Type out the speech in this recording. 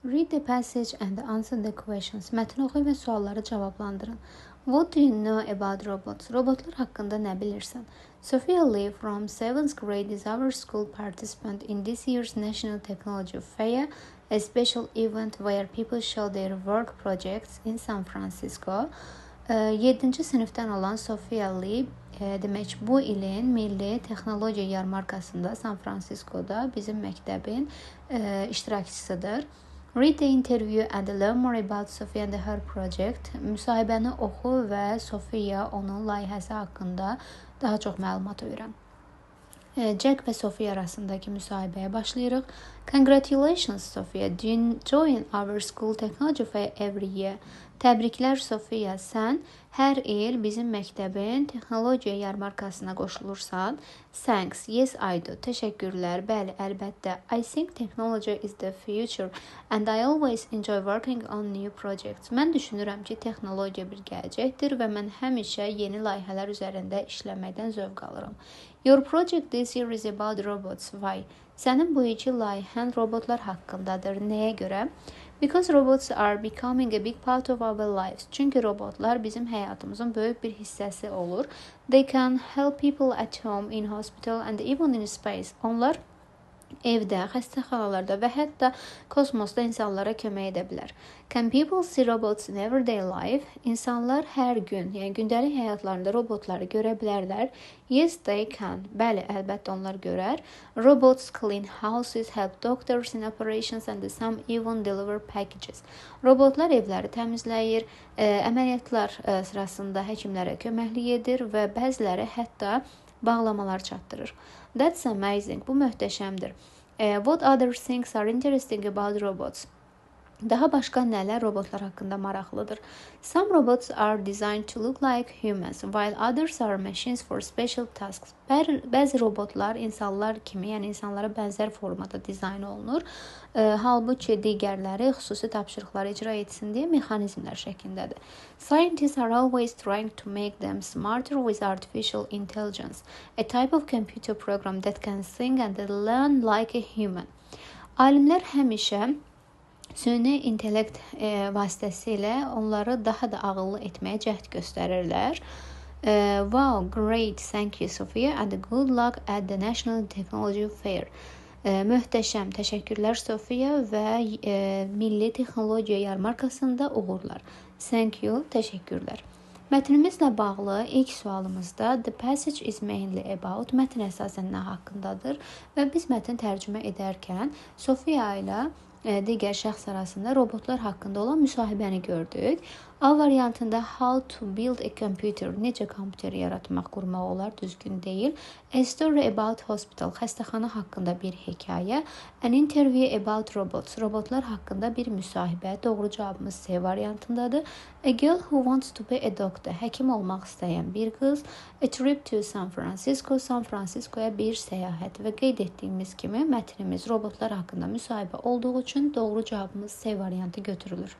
Read the passage and answer the questions. Mətni oxuyun və sualları cavablandırın. What do you know about robots? Robotlar haqqında nə bilirsən? Sophia Lee from 7th grade is our school participant in this year's National Technology Fair, a special event where people show their work projects in San Francisco. 7-ci sinifdən olan Sophia Lee demək bu ilin Milli Texnologiya Yarmarkasında San Francisco'da bizim məktəbin iştirakçısıdır. Read the interview and learn more about Sophia and her project. Müsahibəni oxu və Sophia onun layihəsi haqqında daha çox məlumat öyrən. Jack və Sophia arasındakı müsahibəyə başlayırıq. Congratulations, Sophia. Do you join our school technology fair every year? Təbriklər, Sophia. Sən hər il bizim məktəbin texnologiya yarmarkasına qoşulursan. Thanks. Yes, I do. Təşəkkürlər. Bəli, əlbəttə. I think technology is the future and I always enjoy working on new projects. Mən düşünürəm ki, texnologiya bir gələcəkdir və mən həmişə yeni layihələr üzərində işləməkdən zövq alıram. Your project this year is about robots. Why? Sənin bu iki layihən robotlar haqqındadır. Nəyə görə? Because robots are becoming a big part of our lives. Çünki robotlar bizim həyatımızın böyük bir hissəsi olur. They can help people at home, in hospital and even in space. Onlar evdə, xəstəxanalarda və hətta kosmosda insanlara kömək edə bilər. Can people see robots in everyday life? İnsanlar hər gün, yəni gündəlik həyatlarında robotları görə bilərlər. Yes, they can. Bəli, əlbəttə onlar görər. Robots clean houses, help doctors in operations and some even deliver packages. Robotlar evləri təmizləyir, əməliyyatlar sırasında həkimlərə köməklik edir və bəziləri hətta bağlamalar çatdırır. That's amazing. Bu möhtəşəmdir. What other things are interesting about robots? Daha başqa nələr robotlar haqqında maraqlıdır? Some robots are designed to look like humans, while others are machines for special tasks. Bəzi robotlar insanlar kimi, yəni insanlara bənzər formada dizayn olunur. Halbuki digərləri xüsusi tapşırıqları icra etsin deyə mexanizmlər şəklindədir. Scientists are always trying to make them smarter with artificial intelligence, a type of computer program that can think and learn like a human. Alimlər həmişə süni intellekt vasitəsilə onları daha da ağıllı etməyə cəhd göstərirlər. Wow, great, thank you, Sophia, and good luck at the National Technology Fair. Möhtəşəm, təşəkkürlər, Sophia və Milli Texnologiya Yarmarkasında uğurlar. Thank you, təşəkkürlər. Mətnimizlə bağlı ilk sualımızda the passage is mainly about, mətn əsasən nə haqqındadır və biz mətn tərcümə edərkən Sophia ilə digər şəxs arasında robotlar haqqında olan müsahibəni gördük. A variantında how to build a computer, necə kompüter yaratmaq, qurmaq olar, düzgün deyil. A story about hospital, xəstəxana haqqında bir hekayə. An interview about robots, robotlar haqqında bir müsahibə. Doğru cavabımız C variantındadır. A girl who wants to be a doctor, həkim olmaq istəyən bir qız. A trip to San Francisco, San Franciscoya bir səyahət və qeyd etdiyimiz kimi mətnimiz robotlar haqqında müsahibə olduğu üçün doğru cavabımız C variantı götürülür.